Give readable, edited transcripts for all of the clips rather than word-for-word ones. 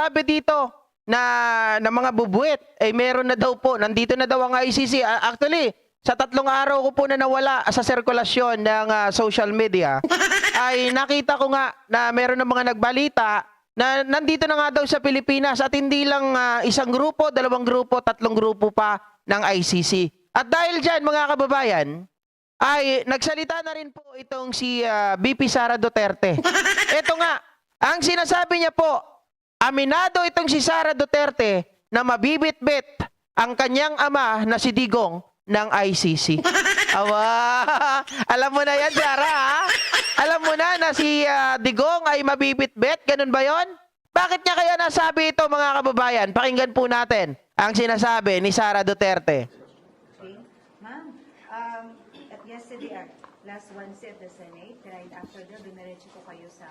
sinasabi dito na mga bubuwit, meron na daw po, nandito na daw ang ICC. Actually, sa 3 araw ko po na nawala sa sirkulasyon ng social media, ay nakita ko nga na meron ng mga nagbalita na nandito na nga daw sa Pilipinas at hindi lang isang grupo, 2 grupo, 3 grupo pa ng ICC. At dahil dyan, mga kababayan, ay nagsalita na rin po itong si BP Sara Duterte. Ito nga, ang sinasabi niya po, aminado itong si Sara Duterte na mabibitbit ang kanyang ama na si Digong ng ICC. Awa, alam mo na yan, Sara, ha? Alam mo na si Digong ay mabibitbit, ganun ba yon? Bakit niya kaya nasabi ito, mga kababayan? Pakinggan po natin ang sinasabi ni Sara Duterte. Okay. Ma'am, at yesterday, last Wednesday at the Senate, right after that, dumiretso ko kayo sa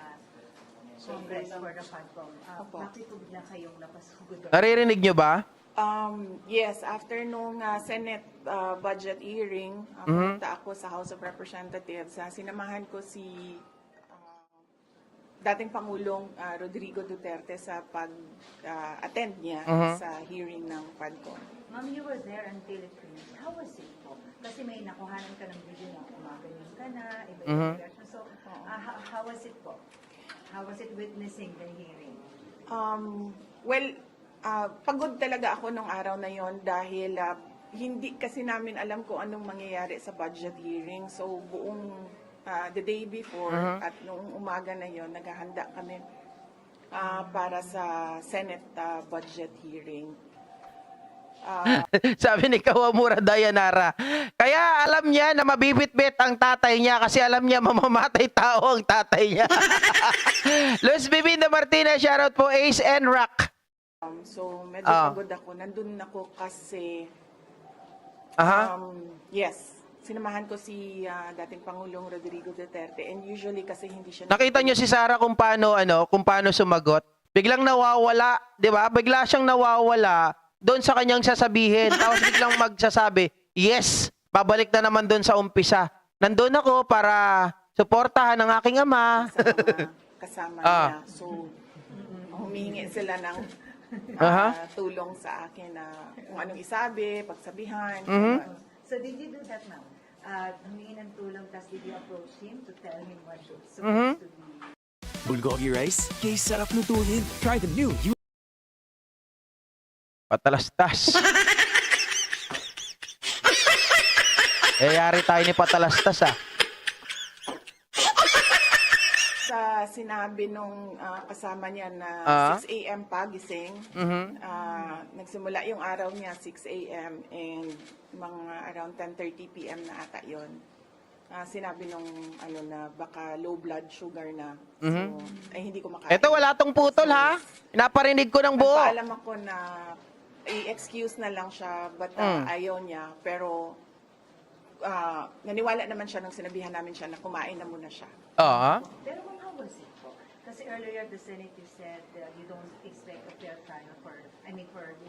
Congress for the FADCOM. Bakit po bigla kayong napasugod? Naririnig niyo ba? Yes, after nung Senate budget hearing, pumunta ako sa House of Representatives. Sinamahan ko si dating Pangulong Rodrigo Duterte sa pag-attend niya sa hearing ng FADCOM. Ma'am, you were there until it finished. How was it po? Kasi may nakuhanan ka ng video na kumaganyan ka na, iba-ibang reaction. So, how was it po? How was it witnessing the hearing? Well, pagod talaga ako nung araw na yon dahil hindi kasi namin alam kung anong mangyayari sa budget hearing. So, buong the day before at noong umaga na yon naghahanda kami para sa Senate budget hearing. Sabi ni Kawamura Dayanara, kaya alam niya na mabibitbit ang tatay niya kasi alam niya mamamatay tao ang tatay niya. Luz Bibinda Martinez, shoutout po, Ace and Rock. So, medyo pagod ako. Nandun ako kasi, yes, sinamahan ko si dating Pangulong Rodrigo Duterte and usually kasi hindi siya... Nakita niyo si Sara kung paano sumagot? Biglang nawawala, di ba? Bigla siyang nawawala doon sa kanyang sasabihin. Tapos biglang magsasabi, yes, babalik na naman doon sa umpisa. Nandun ako para suportahan ang aking ama. Kasama niya. So, humingi sila ng tulong sa akin na kung anong isabi, pagsabihan. So, did you do that, ma'am? Humingi ng tulong, tapos did you approach him to tell him what it's supposed to be? Bulgogi rice, kay sarap lutuin. Try the new Patalastas. Yari tayo ni Patalastas, Sa sinabi nung kasama niya na 6 a.m. pagising, nagsimula yung araw niya 6 a.m. and mga around 10:30 p.m. na ata yun. Sinabi nung na baka low blood sugar na. So, ay hindi ko makain. Ito, wala tong putol, ha? Naparinig ko ng buo. Nagpaalam ako na i-excuse na lang siya, but ayaw niya. Pero naniwala naman siya nung sinabihan namin siya na kumain na muna siya. Pero ma'am, how was it po? Kasi earlier at the Senate you said you don't expect a fair trial for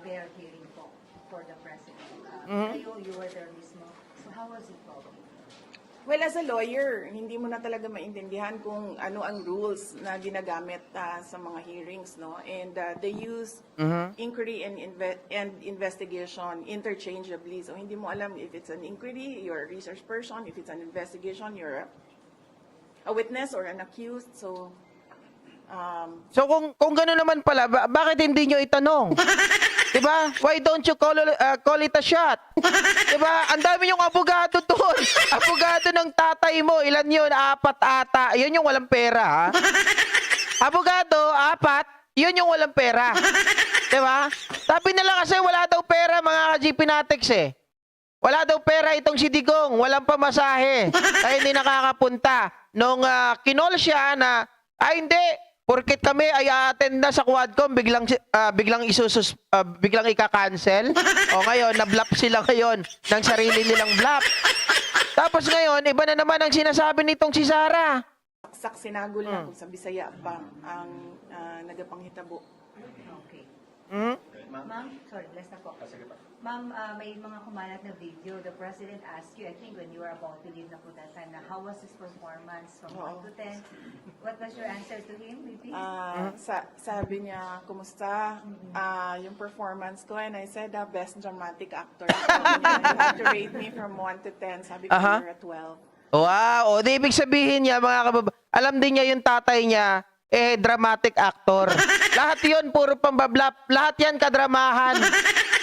their hearing po for the president. Kayo, you were there mismo. So how was it po? Well, as a lawyer, hindi mo na talaga maintindihan kung ano ang rules na ginagamit sa mga hearings, no? And they use inquiry and investigation interchangeably. So hindi mo alam if it's an inquiry, you're a research person. If it's an investigation, you're a witness or an accused. So kung gano'n naman pala, bakit hindi nyo itanong? Diba? Why don't you call it a shot? Diba? Ang dami yung abogado doon. Abogado ng tatay mo. Ilan yun? 4 ata. Yun yung walang pera, ha? Abogado, 4. Yun yung walang pera. Diba? Sabi nila kasi wala daw pera, mga ka-GP Natex, eh. Wala daw pera itong si Digong. Walang pamasahe. Kaya hindi nakakapunta. Nung kinol siya na, hindi. Porket kami ay attend na sa Quadcom, biglang ika-cancel. O ngayon, na-blap sila ngayon ng sarili nilang blap. Tapos ngayon, iba na naman ang sinasabi nitong si Sara. saksak sinagol na kung sa Bisaya pa ang nagapanghitabo. Okay. Ma'am, sorry, last na po. Ma'am, may mga kumalat na video. The President asked you, I think when you were about to leave na po that time, na how was his performance from 1 to 10? What was your answer to him, maybe? Sabi niya, kumusta yung performance ko? And I said, best dramatic actor. Sabi niya, you have to rate me from 1 to 10. Sabi ko, you're a 12. Wow, o di ibig sabihin niya mga alam din niya yung tatay niya, dramatic actor. Lahat yun, puro pambablap. Lahat yan kadramahan.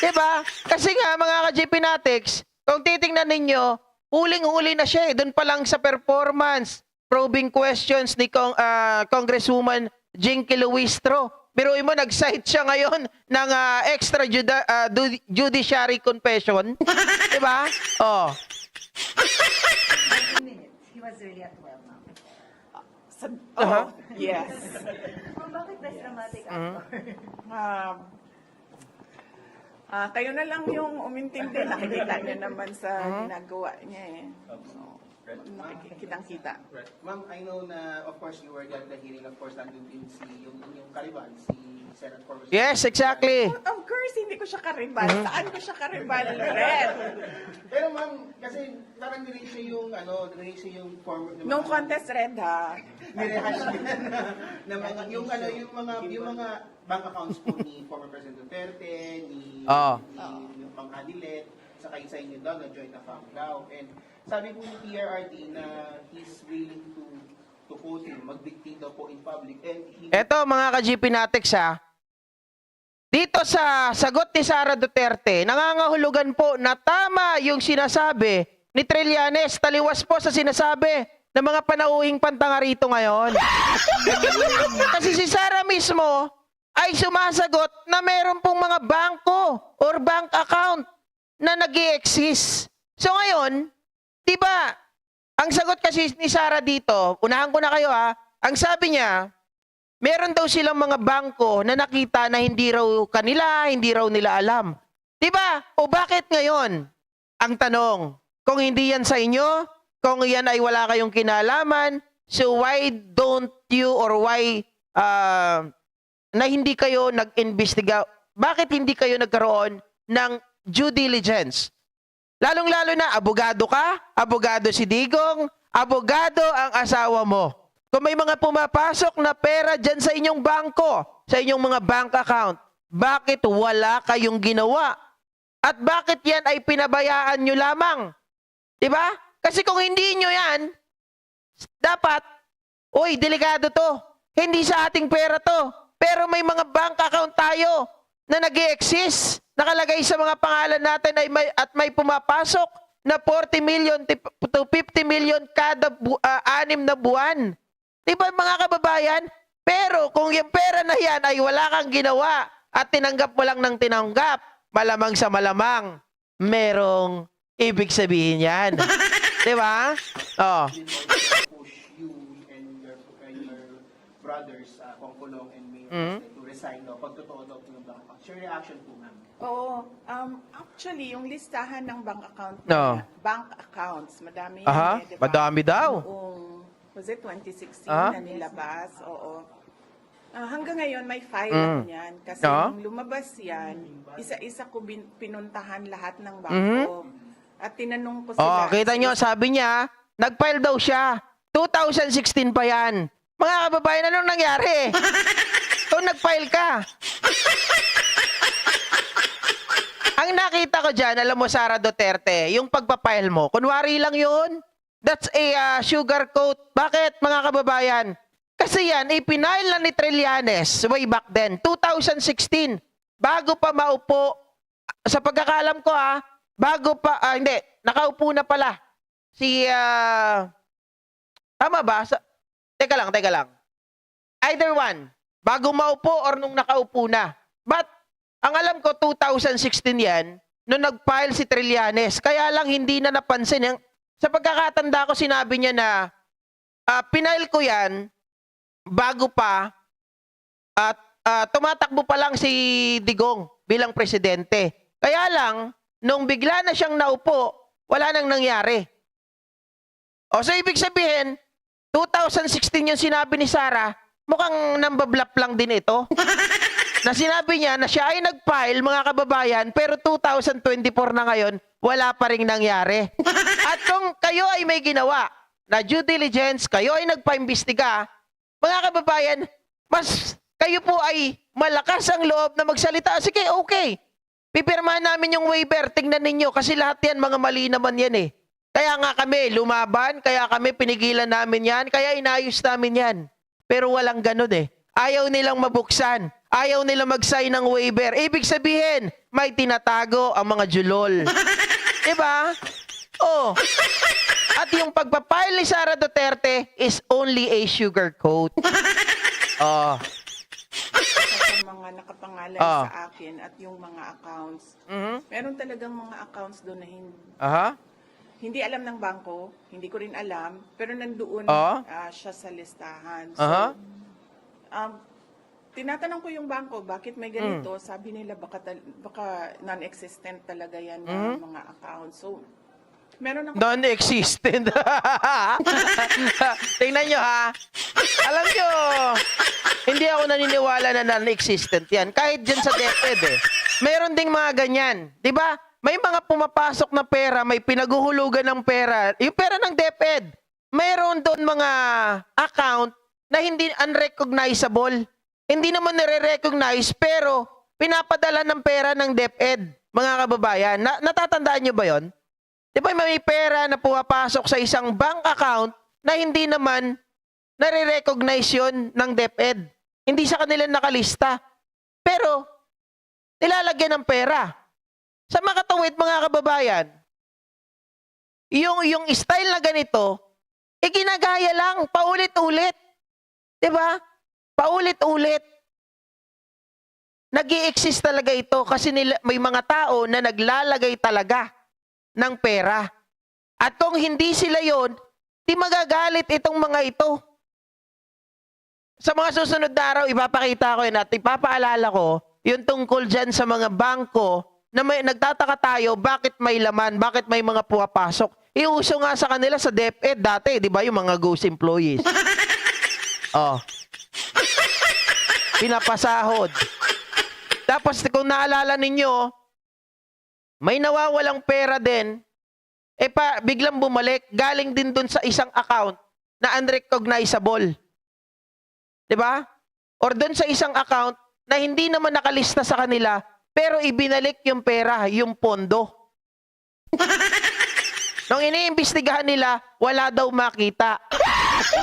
Diba? Kasi nga, mga ka-GP Natics, kung titingnan ninyo, huling-huli na siya eh. Doon pa lang sa performance, probing questions ni Congresswoman Jinky Luistro. Biruin mo, nag-cite siya ngayon ng extrajudiciary confession. Diba? Oh. 2 minutes. He was really at 12, ma'am. Yes. Ma'am, bakit best dramatic actor? Kayo na lang yung umintindi. Nakikita niyo naman sa ginagawa niya eh. So, nakikitang-kita. Right. Ma'am, I know na, of course, you were at the hearing, of course, nandun din yung kariban, si Senate Corpus. Yes, exactly. Of course, hindi ko siya karibal. Saan ko siya karibal? Red. Pero ma'am, kasi parang nire yung, former... No contest, Red, ha? Nirehash niya na mga, yung mga bank accounts po ni former President Duterte, ni yung Pang Adilet, saka isa inyo daw na joint account daw. And sabi po ni PRRD na he's willing to quote him, mag-dictate daw po in public. And Eto mga ka-GP Natics ha, dito sa sagot ni Sara Duterte, nangangahulugan po na tama yung sinasabi ni Trillanes, taliwas po sa sinasabi ng mga panauhing pantanga rito ngayon. Kasi si Sara mismo ay sumasagot na meron pong mga bangko or bank account na nag-i-exist. So ngayon, di ba, ang sagot kasi ni Sara dito, unahan ko na kayo ha, ang sabi niya, meron daw silang mga bangko na nakita na hindi raw kanila, hindi raw nila alam. Di ba? O bakit ngayon? Ang tanong, kung hindi yan sa inyo, kung yan ay wala kayong kinalaman, so why don't you or why na hindi kayo nag-investiga? Bakit hindi kayo nagkaroon ng due diligence? Lalong-lalo na, abogado ka, abogado si Digong, abogado ang asawa mo. Kung may mga pumapasok na pera dyan sa inyong bangko, sa inyong mga bank account, bakit wala kayong ginawa? At bakit yan ay pinabayaan nyo lamang? Diba? Kasi kung hindi nyo yan, dapat, uy, delikado to. Hindi sa ating pera to. Pero may mga bank account tayo na nag-i-exist. Nakalagay sa mga pangalan natin ay may pumapasok na 40 million to 50 million kada 6 na buwan. Diba mga kababayan? Pero kung yung pera na yan ay wala kang ginawa at tinanggap mo lang ng tinanggap, malamang sa malamang, merong ibig sabihin yan. Diba? Oh. push you and your brothers, Kong Kulong and Mayor to resign daw, pag totoo daw po yung bank account. Your reaction po, ma'am? Oo. Actually, yung listahan ng bank account, bank accounts, madami yan. Aha, diba? madami daw. Noong, was it 2016 na nilabas? Oo. Hanggang ngayon, may file ako yan. Kasi nung lumabas yan, isa-isa ko pinuntahan lahat ng bangko. At tinanong ko sila. Kita nyo, sabi niya, nag-file daw siya. 2016 pa yan. Mga kababayan, anong nangyari? Kung nag-file ka. Ang nakita ko dyan, alam mo, Sara Duterte, yung pagpapile mo, kunwari lang yun. That's a sugarcoat. Bakit, mga kababayan? Kasi yan, ipinail na ni Trillanes way back then, 2016. Bago pa maupo, sa pagkakalam ko bago pa, hindi, nakaupo na pala. Si, tama ba? Teka lang. Either one, bago maupo or nung nakaupo na. But, ang alam ko, 2016 yan, nung nag-file si Trillanes. Kaya lang hindi na napansin. Sa pagkakatanda ko, sinabi niya na, pinail ko yan, bago pa, at tumatakbo pa lang si Digong bilang presidente. Kaya lang, nung bigla na siyang naupo, wala nang nangyari. O so ibig sabihin, 2016 yung sinabi ni Sara, mukhang nambablap lang din ito. na sinabi niya na siya ay nag-file, mga kababayan, pero 2024 na ngayon, wala pa ring nangyari. At kung kayo ay may ginawa na due diligence, kayo ay nagpa-imbestiga, mga kababayan, mas kayo po ay malakas ang loob na magsalita. Sige, okay. Pipirmahan namin yung waiver. Tingnan ninyo kasi lahat yan, mga mali naman yan eh. Kaya nga kami lumaban, kaya kami pinigilan namin yan, kaya inayos namin yan. Pero walang ganun eh. Ayaw nilang mabuksan. Ayaw nilang mag-sign ng waiver. Ibig sabihin, may tinatago ang mga julol. Diba? Oh. At yung pagpapile ni Sara Duterte is only a sugarcoat. Oh. Sa mga nakapangalan Ah. sa akin at yung mga accounts. Mhm. Meron talagang mga accounts doon na Aha. hindi alam ng bangko, hindi ko rin alam, pero nandoon siya sa listahan. So, Aha. tinatanong ko yung bangko, bakit may ganito? Sabi nila baka non-existent talaga yan na mga accounts. So, meron ako Non-existent. Tingnan nyo ha. Alam nyo, hindi ako naniniwala na non-existent yan. Kahit dyan sa DepEd eh. Meron ding mga ganyan. Di ba? May mga pumapasok na pera, may pinaguhulugan ng pera. Yung pera ng DepEd, mayroon doon mga account na hindi unrecognizable. Hindi naman nire-recognize, pero pinapadala ng pera ng DepEd, mga kababayan. Natatandaan nyo ba yon? Di ba may pera na pumapasok sa isang bank account na hindi naman nare-recognize yun ng DepEd. Hindi sa kanila nakalista. Pero, nilalagyan ng pera. Sa makatawid, mga kababayan, yung style na ganito, ginagaya lang, paulit-ulit. Diba? Paulit-ulit. Nag-i-exist talaga ito kasi may mga tao na naglalagay talaga ng pera. At kung hindi sila yon, di magagalit itong mga ito. Sa mga susunod na araw, ipapakita ko yun at ipapaalala ko yung tungkol dyan sa mga bangko na nagtataka tayo, bakit may laman, bakit may mga puwapasok. Iuso nga sa kanila sa DepEd dati, di ba, yung mga ghost employees. Oh. Pinapasahod. Tapos kung naalala ninyo, may nawawalang pera din, biglang bumalik, galing din dun sa isang account na unrecognizable. Di ba? Or dun sa isang account na hindi naman nakalista sa kanila, pero ibinalik yung pera, yung pondo. Nung iniimbestigahan nila, wala daw makita.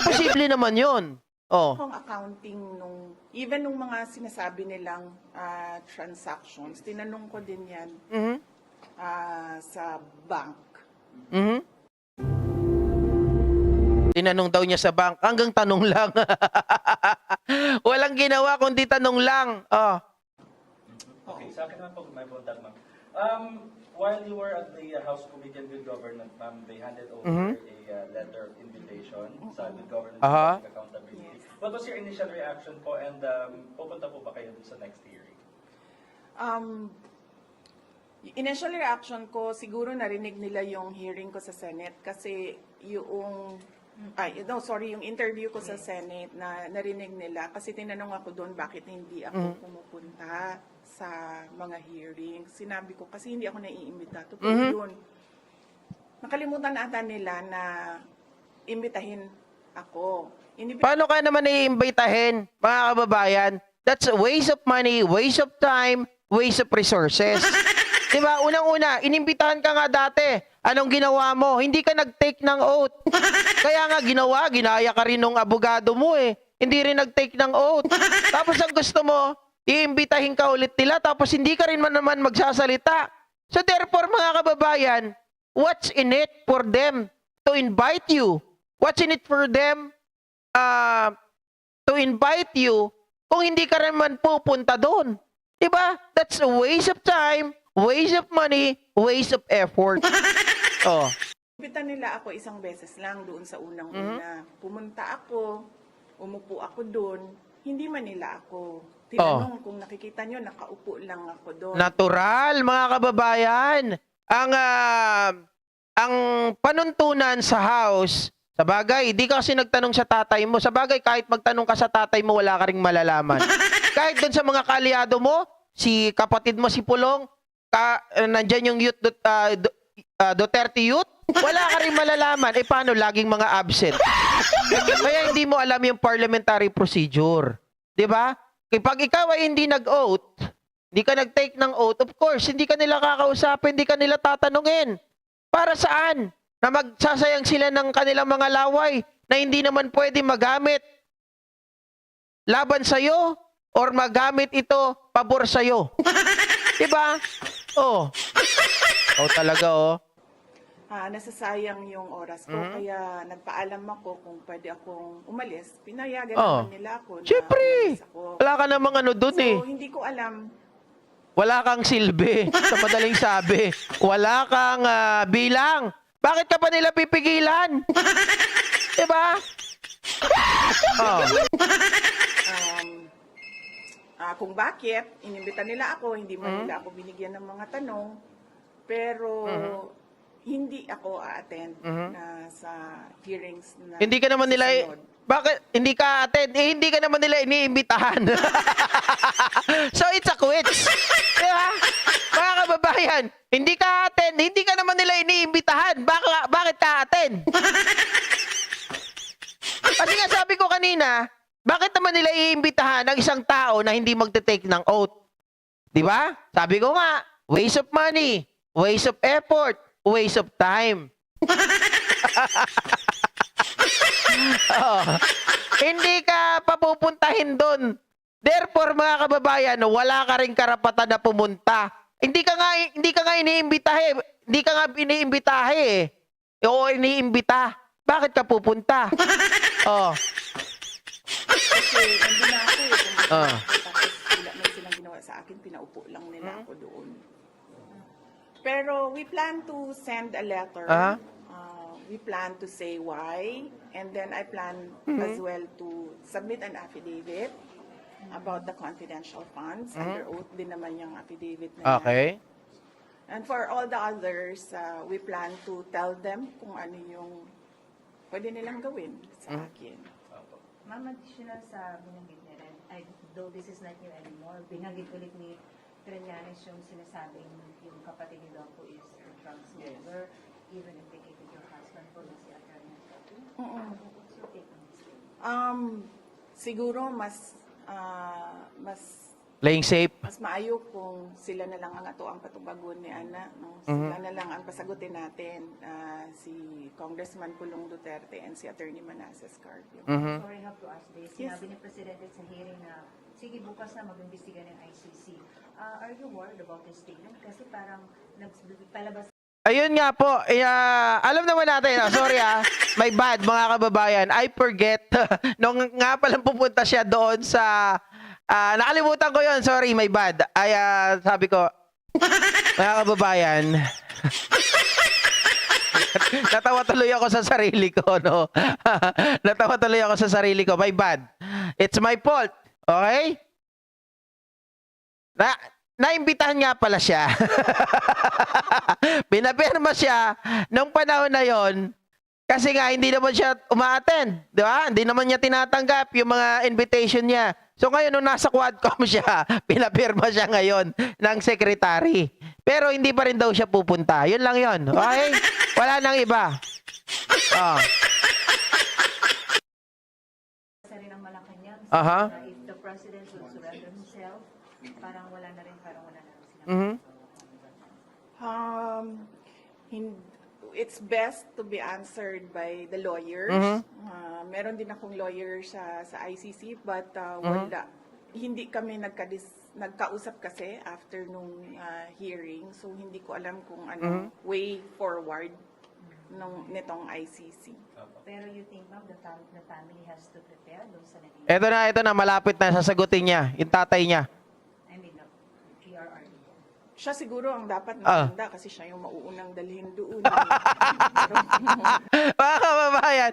Imposible naman yun. Oh. kung accounting even nung mga sinasabi nilang transactions, tinanong ko din yan sa bank. Mhm. Tinanong daw niya sa bank, hanggang tanong lang. Walang ginawa kundi tanong lang. Oh. Okay, sa akin naman po, may punta, ma'am. While you were at the House Committee on Good Governance, ma'am, they handed over a letter of invitation sa Good Governance and Accountability. What was your initial reaction po and pupunta po ba kayo dun sa next hearing? Initial reaction ko, siguro narinig nila yung hearing ko sa Senate kasi yung interview ko sa Senate na narinig nila kasi tinanong ako doon bakit hindi ako pumupunta sa mga hearing. Sinabi ko kasi hindi ako naiimbita. Totoo yun. Nakalimutan ata nila na imbitahin ako. Paano ka naman iimbitahin, mga kababayan? That's a waste of money, waste of time, waste of resources. Diba? Unang-una, inimbitahan ka nga dati. Anong ginawa mo? Hindi ka nag-take ng oath. Kaya nga ginaya ka rin ng abogado mo eh. Hindi rin nag-take ng oath. Tapos ang gusto mo, iimbitahin ka ulit nila tapos hindi ka rin naman magsasalita. So therefore, mga kababayan, what's in it for them to invite you? What's in it for them to invite you kung hindi ka rin man pupunta doon? Diba? That's a waste of time, waste of money, waste of effort. Oh. Imbita nila ako isang beses lang doon sa unang-una. Pumunta ako, umupo ako doon, hindi man nila ako tinanong kung nakikita nyo, nakaupo lang ako doon. Natural, mga kababayan. Ang panuntunan sa house, sa bagay, di ka kasi nagtanong sa tatay mo. Sa bagay, kahit magtanong ka sa tatay mo, wala ka ring malalaman. Kahit doon sa mga kaalyado mo, si kapatid mo si Pulong, nandyan yung Duterte Youth, wala ka rin malalaman. Eh paano laging mga absent? Kaya hindi mo alam yung parliamentary procedure. 'Di ba? Kapag ikaw ay hindi nag-oath, hindi ka nag-take ng oath, of course, hindi ka nila kakausapin, hindi ka nila tatanungin. Para saan? Na magsasayang sila ng kanilang mga laway na hindi naman pwede magamit laban sa'yo or magamit ito pabor sa'yo. Diba? Oh. Oh, talaga, oh. Nasasayang yung oras ko. Kaya nagpaalam ako kung pwede akong umalis. Pinayagan Oh. naman nila ako na Siyempre. umalis ako. Wala ka namang ano dun eh. So, hindi ko alam. Wala kang silbi. Sa madaling sabi. Wala kang bilang. Bakit ka pa nila pipigilan? Diba? Oh. Kung bakit, inimbita nila ako, hindi man nila ako binigyan ng mga tanong, pero hindi ako a-attend na sa hearings na Hindi ka naman nila, susunod. bakit hindi ka attend? Eh, hindi ka naman nila iniimbitahan. So, it's a quits. Diba? Mga kababayan, hindi ka attend, hindi ka naman nila iniimbitahan. Bakit ka attend? Kasi nga sabi ko kanina, bakit naman nila iimbitahan ang isang tao na hindi magte-take ng oath? Di ba? Sabi ko nga, waste of money, waste of effort, waste of time. Oh, hindi ka papupuntahin doon. Therefore, mga kababayan, wala ka ring karapatan na pumunta. Hindi ka nga iniimbitahe. Hindi ka nga iniimbitahe eh. O iniimbita. Bakit ka pupunta? Oh. Kasi nandun na ako eh. Ah. Tapos may silang ginawa sa akin, pinaupo lang nila ako doon. Pero we plan to send a letter. We plan to say why. And then I plan as well to submit an affidavit about the confidential funds. Under oath din naman yung affidavit na yan. Okay. And for all the others, we plan to tell them kung ano yung pwede nilang gawin sa akin. Ma'am, additional sa binanggit niya rin, though this is not new anymore, binanggit ulit ni Trillanes yung sinasabing yung kapatid ni Doco is a drug smuggler, even implicated your husband po na si Atty. What's your take on this? Siguro mas Playing safe. maayo kung sila na lang ang ato ang patubagon ni Ana. No? Sila na lang ang pasagutin natin, si Congressman Pulong Duterte and si Attorney Manasseh Carpio. Sorry, I have to ask this. Yes. Sinabi ni Presidente sa hearing na, sige, bukas na mag-imbestiga ng ICC. Are you worried about this statement? Kasi parang palabas Ayun nga po, alam naman natin, sorry my bad mga kababayan, I forget, nung nga palang pupunta siya doon sa, nakalimutan ko yon, sorry, my bad. Ay, sabi ko, mga kababayan, natawa tuloy ako sa sarili ko, no? Natawa tuloy ako sa sarili ko, my bad. It's my fault, okay? Naimbitahan nga pala siya. Pinapirma siya nung panahon na yon kasi nga hindi naman siya uma-attend, di ba? Hindi naman niya tinatanggap yung mga invitation niya. So ngayon nung nasa Quadcom siya, pinapirma siya ngayon ng secretary. Pero hindi pa rin daw siya pupunta. Yun lang yun. Okay? Wala nang iba. Oh. sa rin ang Malacanang. Aha. If the President would surrender himself, parang wala na rin sila. Mhm. It's best to be answered by the lawyers. Meron din akong lawyer sa ICC, but wala. Hindi kami nagkausap kasi after nung hearing, so hindi ko alam kung ano way forward nitong ICC. Pero you think, ma'am, the family has to prepare doon sa naging, Ito na, malapit na sasagutin niya, yung tatay niya. I mean, PRR. Siya siguro ang dapat Ah. maganda kasi siya yung mauunang dalhin doon. Mga kababayan,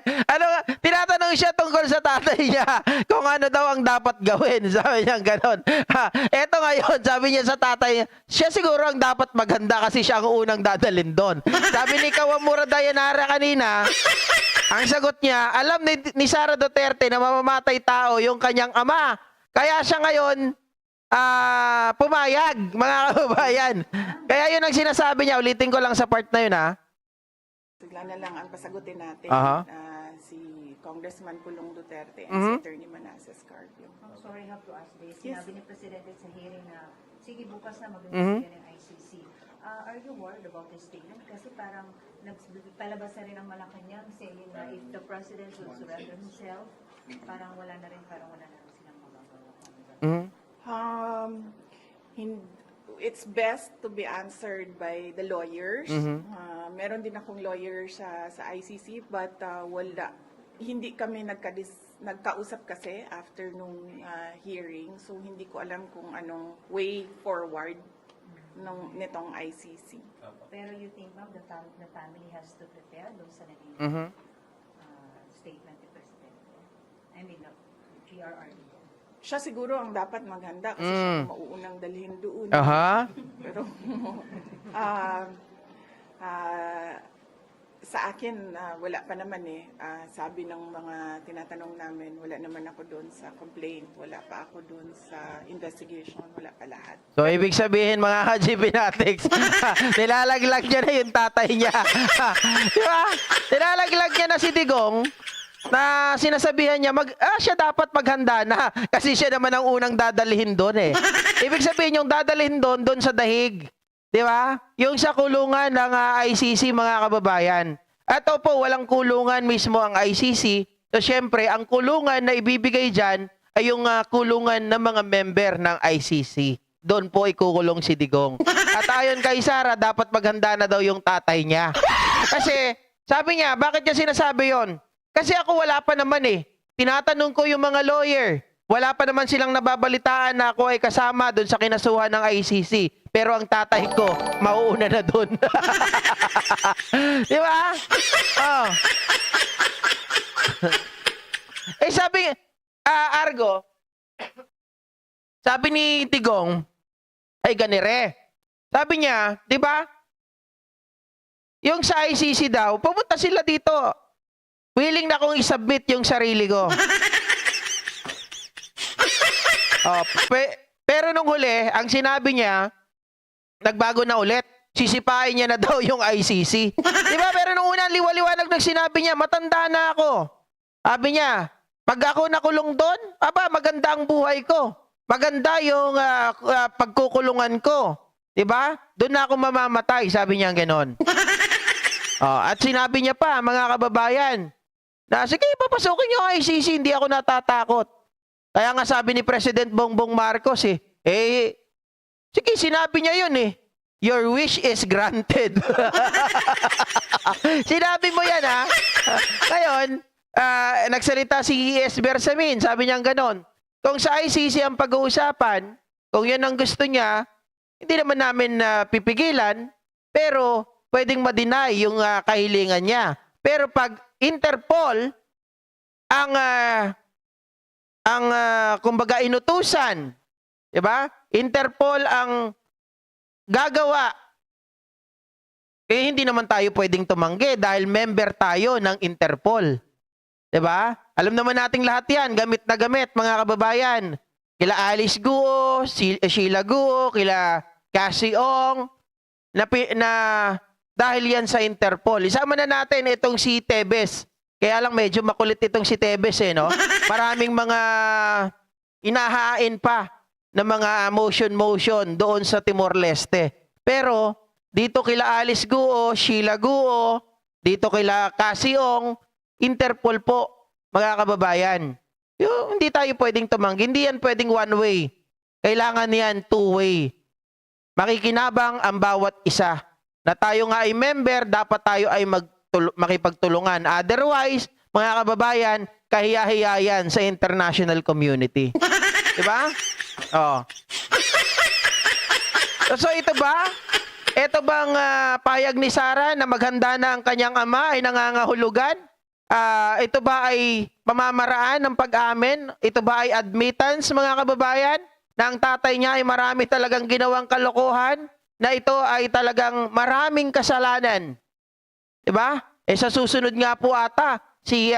tinatanong siya tungkol sa tatay niya kung ano daw ang dapat gawin. Sabi niya gano'n. Eto ngayon, sabi niya sa tatay niya, siya siguro ang dapat maganda kasi siya ang unang dadalhin doon. Sabi ni Kawamura Dayanara kanina, ang sagot niya, alam ni Sara Duterte na mamamatay tao yung kanyang ama. Kaya siya ngayon, pumayag, mga kababayan. Kaya yun ang sinasabi niya. Ulitin ko lang sa part na yun, ha? Bigla na lang ang pasagutin natin Aha. si Congressman Pulong Duterte and si Attorney Manasseh Carpio. I'm sorry, I have to ask this. Yes. Sinabi ni Presidente sa hearing na, sige, bukas na mag-investigate ng ICC. Are you worried about this statement? Kasi parang palabas na rin ang Malacanang saying na if the President will surrender himself, parang wala na rin silang magagawa. It's best to be answered by the lawyers. Meron din akong lawyer sa ICC, but hindi kami nagkausap kasi after nung hearing, so hindi ko alam kung anong way forward nitong ICC. Pero you think, ma'am, the family has to prepare doon sa naging statement ni Presidente? I mean, GRRD. Siya siguro ang dapat maghanda kasi siya ang mauunang dalhin doon. Aha. Pero sa akin, wala pa naman eh. Sabi ng mga tinatanong namin, wala naman ako doon sa complaint. Wala pa ako doon sa investigation. Wala pa lahat. So, ibig sabihin, mga ka-GP Natics, nilalaglag niya na yung tatay niya. Di ba? Nilalaglag niya na si Digong na sinasabihan niya, siya dapat maghanda na. Kasi siya naman ang unang dadalhin doon eh. Ibig sabihin, yung dadalhin doon sa dahig. Di ba? Yung sa kulungan ng ICC, mga kababayan. At po, walang kulungan mismo ang ICC. So, syempre, ang kulungan na ibibigay dyan ay yung kulungan ng mga member ng ICC. Doon po ikukulong si Digong. At ayon kay Sara, dapat maghanda na daw yung tatay niya. Kasi, sabi niya, bakit niya sinasabi yon? Kasi ako wala pa naman eh. Tinatanong ko yung mga lawyer. Wala pa naman silang nababalitaan na ako ay kasama doon sa kinasuhan ng ICC. Pero ang tatay ko, mauuna na doon. Di ba? Oh. Sabi, Argo, sabi ni Tigong, ay ganire. Sabi niya, di ba? Yung sa ICC daw, pumunta sila dito. Willing na akong isubmit yung sarili ko. Pero nung huli, ang sinabi niya, nagbago na ulit. Sisipain niya na daw yung ICC. Diba? Pero nung una, liwaliwanag ng sinabi niya, matanda na ako. Sabi niya, pag ako nakulong doon, maganda ang buhay ko. Maganda yung pagkukulungan ko. Diba? Doon na ako mamamatay, sabi niya ganon. At sinabi niya pa, mga kababayan, na sige, papasukin niyo ang ICC, hindi ako natatakot. Kaya nga sabi ni President Bongbong Marcos sige, sinabi niya yun eh. Your wish is granted. Sinabi mo yan ha. Ngayon, nagsalita si E.S. Bersamin, sabi niya ganon. Kung sa ICC ang pag-uusapan, kung yan ang gusto niya, hindi naman namin pipigilan, pero pwedeng ma-deny yung kahilingan niya. Pero pag Interpol ang kumbaga inutusan, 'di ba? Interpol ang gagawa. Hindi naman tayo pwedeng tumanggi dahil member tayo ng Interpol. 'Di ba? Alam naman nating lahat 'yan, gamit na gamit, mga kababayan. Kila Alice Guo, Sheila Guo, kila Cassie Ong na dahil yan sa Interpol. Isama na natin itong si Tebes. Kaya lang medyo makulit itong si Tebes no? Maraming mga inahain pa na mga motion doon sa Timor-Leste. Pero dito kila Alice Guo, Sheila Guo, dito kila Cassie Ong, Interpol po, mga kababayan. Hindi tayo pwedeng tumanggi. Hindi yan pwedeng one way. Kailangan yan two-way. Makikinabang ang bawat isa. Na tayo nga ay member, dapat tayo ay makipagtulungan. Otherwise, mga kababayan, kahiya-hiya yan sa international community. Diba? So ito ba? Ito bang payag ni Sara na maghanda na ang kanyang ama ay nangangahulugan? Ito ba ay pamamaraan ng pag-amin? Ito ba ay admittance, mga kababayan? Na ang tatay niya ay marami talagang ginawang kalokohan? Na ito ay talagang maraming kasalanan. Diba? Sa susunod nga po ata, si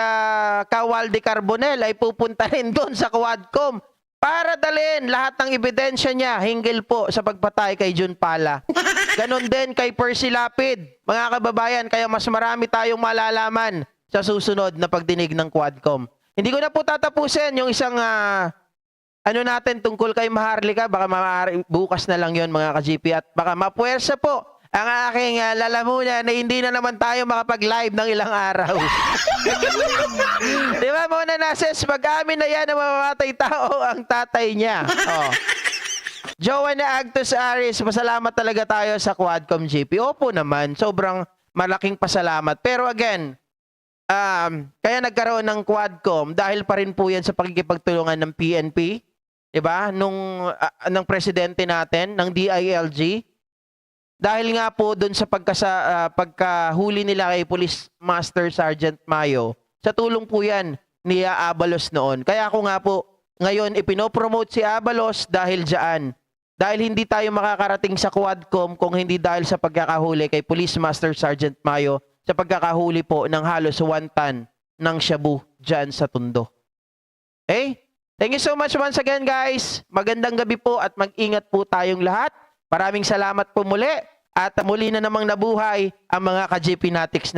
Kawaldi Carbonell ay pupunta rin doon sa Quadcom para dalhin lahat ng ebidensya niya hinggil po sa pagpatay kay Jun Pala. Ganon din kay Percy Lapid. Mga kababayan, kaya mas marami tayong malalaman sa susunod na pagdinig ng Quadcom. Hindi ko na po tatapusin yung isang ano natin tungkol kay Maharlika. Baka bukas na lang yon mga ka-GP. At baka mapuwersa po ang aking lalamunan na hindi na naman tayo makapag-live ng ilang araw. Di ba, Mona Nases, pag-amin na yan na mamamatay tao ang tatay niya. Oh. Joanna Agtos Aris, pasalamat talaga tayo sa Quadcom GP. Opo naman, sobrang malaking pasalamat. Pero again, kaya nagkaroon ng Quadcom dahil pa rin po yan sa pagkikipagtulungan ng PNP, di ba? Ng presidente natin, ng DILG. Dahil nga po doon sa pagkahuli nila kay Police Master Sergeant Mayo, sa tulong po yan ni Abalos noon. Kaya ako nga po, ngayon ipinopromote si Abalos dahil dyan. Dahil hindi tayo makakarating sa Quadcom kung hindi dahil sa pagkakahuli kay Police Master Sergeant Mayo sa pagkakahuli po ng halos 1 ton ng shabu dyan sa Tondo. Okay? Thank you so much once again, guys. Magandang gabi po at mag-ingat po tayong lahat. Maraming salamat po muli at muli na namang nabuhay ang mga ka-GP Natics